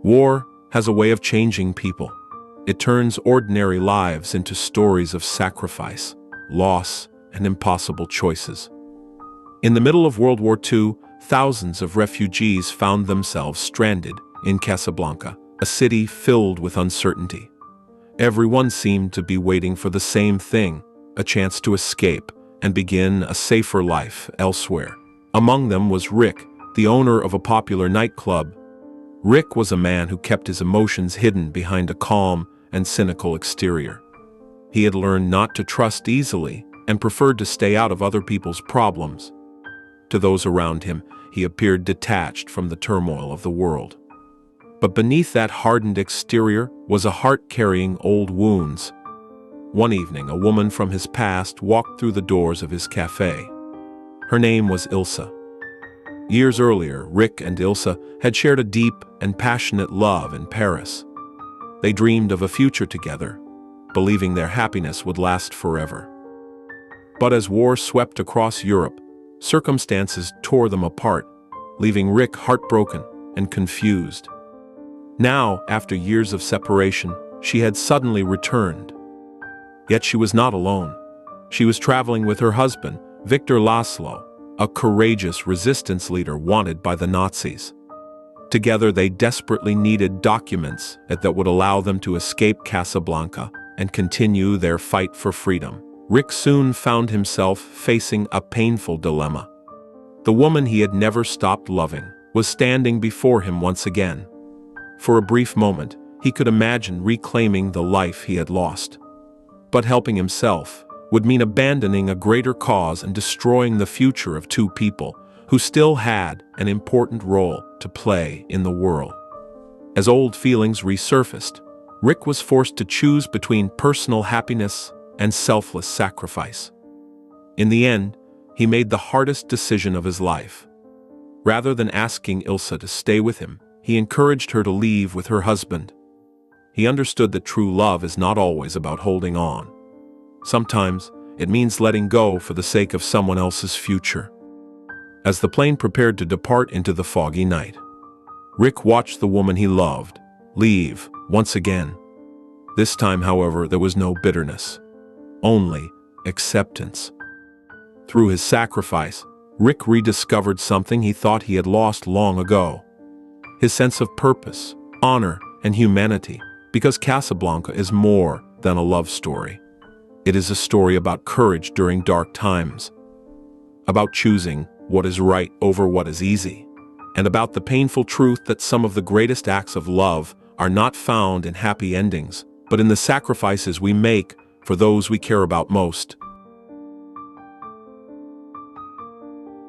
War has a way of changing people. It turns ordinary lives into stories of sacrifice, loss, and impossible choices. In the middle of World War II, thousands of refugees found themselves stranded in Casablanca, a city filled with uncertainty. Everyone seemed to be waiting for the same thing, a chance to escape and begin a safer life elsewhere. Among them was Rick, the owner of a popular nightclub. Rick was a man who kept his emotions hidden behind a calm and cynical exterior. He had learned not to trust easily and preferred to stay out of other people's problems. To those around him, he appeared detached from the turmoil of the world. But beneath that hardened exterior was a heart carrying old wounds. One evening, a woman from his past walked through the doors of his cafe. Her name was Ilsa. Years earlier, Rick and Ilsa had shared a deep and passionate love in Paris. They dreamed of a future together, believing their happiness would last forever. But as war swept across Europe, circumstances tore them apart, leaving Rick heartbroken and confused. Now, after years of separation, she had suddenly returned. Yet she was not alone. She was traveling with her husband, Victor Laszlo, a courageous resistance leader wanted by the Nazis. Together, they desperately needed documents that would allow them to escape Casablanca and continue their fight for freedom. Rick soon found himself facing a painful dilemma. The woman he had never stopped loving was standing before him once again. For a brief moment, he could imagine reclaiming the life he had lost. But helping himself would mean abandoning a greater cause and destroying the future of two people who still had an important role to play in the world. As old feelings resurfaced, Rick was forced to choose between personal happiness and selfless sacrifice. In the end, he made the hardest decision of his life. Rather than asking Ilsa to stay with him, he encouraged her to leave with her husband. He understood that true love is not always about holding on. Sometimes, it means letting go for the sake of someone else's future. As the plane prepared to depart into the foggy night, Rick watched the woman he loved leave once again. This time, however, there was no bitterness, only acceptance. Through his sacrifice, Rick rediscovered something he thought he had lost long ago: his sense of purpose, honor, and humanity, because Casablanca is more than a love story. It is a story about courage during dark times, about choosing what is right over what is easy, and about the painful truth that some of the greatest acts of love are not found in happy endings, but in the sacrifices we make for those we care about most.